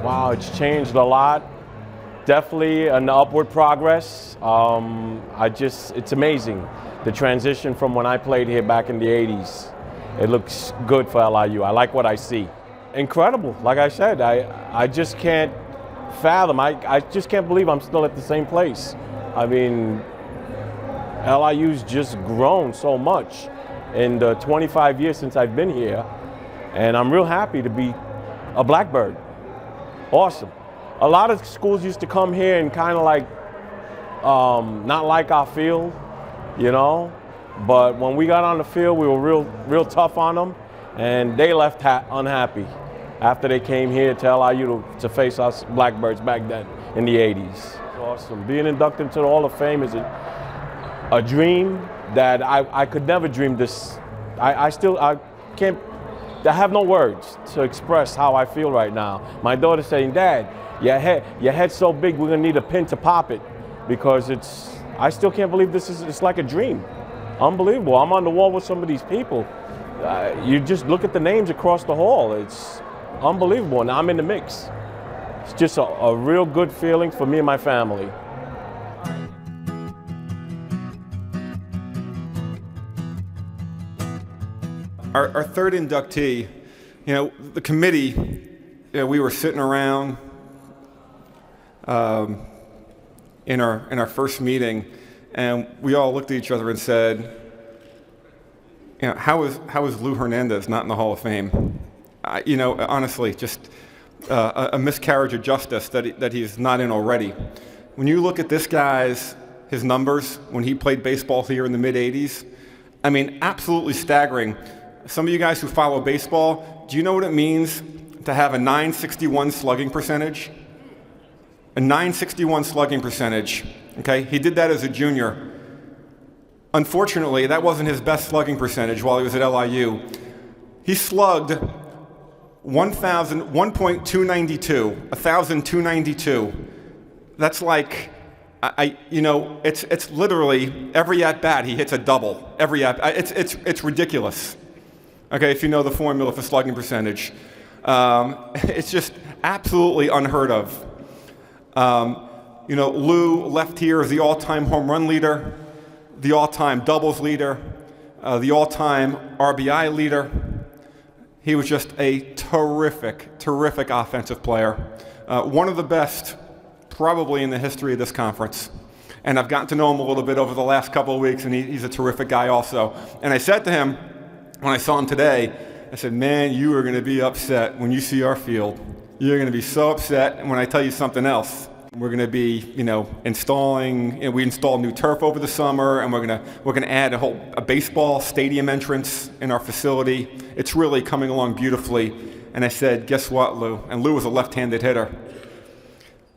Wow, it's changed a lot. Definitely an upward progress. It's amazing. The transition from when I played here back in the 80s. It looks good for LIU. I like what I see. Incredible. Like I said, I just can't fathom. I just can't believe I'm still at the same place. I mean, LIU's just grown so much in the 25 years since I've been here, and I'm real happy to be a Blackbird. Awesome. A lot of schools used to come here and kind of like not like our field, you know, but when we got on the field, we were real tough on them, and they left unhappy after they came here to LIU to face us Blackbirds back then in the 80s. Awesome. Being inducted into the Hall of Fame is a dream that I could never dream this. I have no words to express how I feel right now. My daughter's saying, Dad, your head's so big, we're gonna need a pin to pop it, because I still can't believe it's like a dream. Unbelievable. I'm on the wall with some of these people. You just look at the names across the hall. It's unbelievable, and I'm in the mix. It's just a real good feeling for me and my family. Our third inductee, the committee, we were sitting around in our first meeting, and we all looked at each other and said, how is Lou Hernandez not in the Hall of Fame? Honestly, just a miscarriage of justice that he's not in already. When you look at this his numbers when he played baseball here in the mid-'80s, I mean, absolutely staggering. Some of you guys who follow baseball, do you know what it means to have a .961 slugging percentage? A .961 slugging percentage, okay? He did that as a junior. Unfortunately, that wasn't his best slugging percentage while he was at LIU. He slugged 1,292. That's like, it's literally every at-bat he hits a double. Every it's ridiculous. Okay, if you know the formula for slugging percentage. It's just absolutely unheard of. Lou left here as the all-time home run leader, the all-time doubles leader, the all-time RBI leader. He was just a terrific offensive player. One of the best probably in the history of this conference. And I've gotten to know him a little bit over the last couple of weeks, and he's a terrific guy also. And I said to him, when I saw him today, I said, man, you are going to be upset when you see our field. You're going to be so upset when I tell you something else. We're going to be, installing, we installed new turf over the summer, and we're going to add a baseball stadium entrance in our facility. It's really coming along beautifully. And I said, guess what, Lou? And Lou was a left-handed hitter.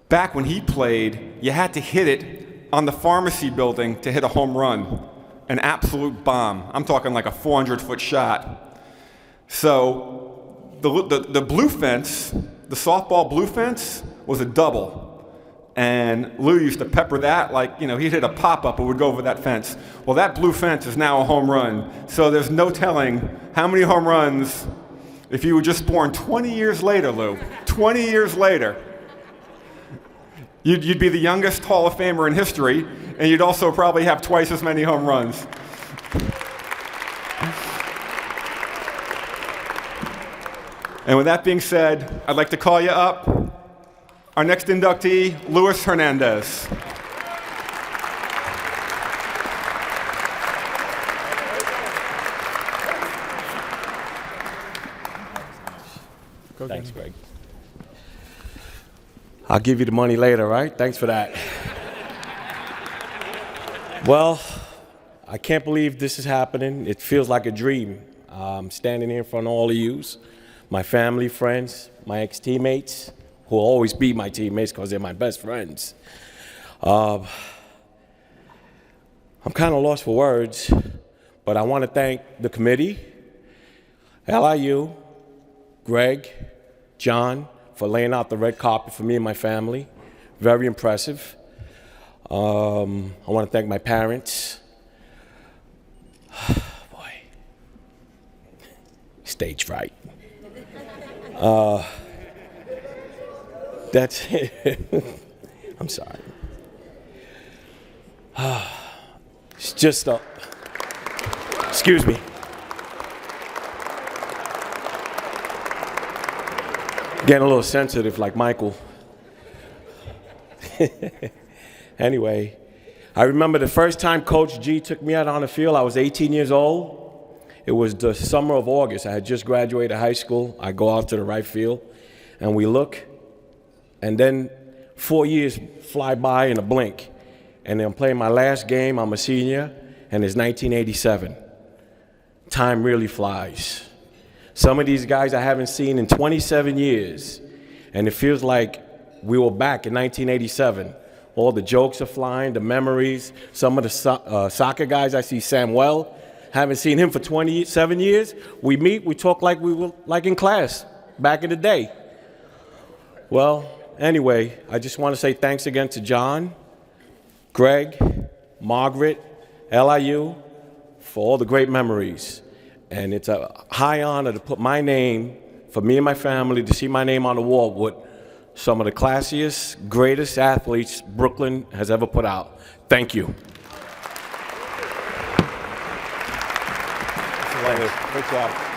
Back when he played, you had to hit it on the pharmacy building to hit a home run, an absolute bomb. I'm talking like a 400-foot shot. So the blue fence, the softball blue fence, was a double. And Lou used to pepper that like, he'd hit a pop-up and would go over that fence. Well, that blue fence is now a home run. So there's no telling how many home runs, if you were just born 20 years later, Lou, 20 years later, you'd be the youngest Hall of Famer in history, and you'd also probably have twice as many home runs. And with that being said, I'd like to call you up our next inductee, Luis Hernandez. Thanks, Greg. I'll give you the money later, right? Thanks for that. Well, I can't believe this is happening. It feels like a dream. I'm standing here in front of all of yous, my family, friends, my ex-teammates, who will always be my teammates because they're my best friends. I'm kind of lost for words, but I want to thank the committee, LIU, Greg, John, for laying out the red carpet for me and my family. Very impressive. I want to thank my parents. Boy, stage fright. That's it. I'm sorry. It's just a, excuse me. Getting a little sensitive like Michael. Anyway, I remember the first time Coach G took me out on the field, I was 18 years old. It was the summer of August. I had just graduated high school. I go out to the right field, and we look, and then 4 years fly by in a blink. And then I'm playing my last game. I'm a senior, and it's 1987. Time really flies. Some of these guys I haven't seen in 27 years, and it feels like we were back in 1987. All the jokes are flying, the memories. Some of the soccer guys, I see Samuel, haven't seen him for 27 years. We meet, we talk like we were like in class back in the day. Well, anyway, I just want to say thanks again to John, Greg, Margaret, LIU, for all the great memories. And it's a high honor to put my name, for me and my family, to see my name on the wall with some of the classiest, greatest athletes Brooklyn has ever put out. Thank you. Great job.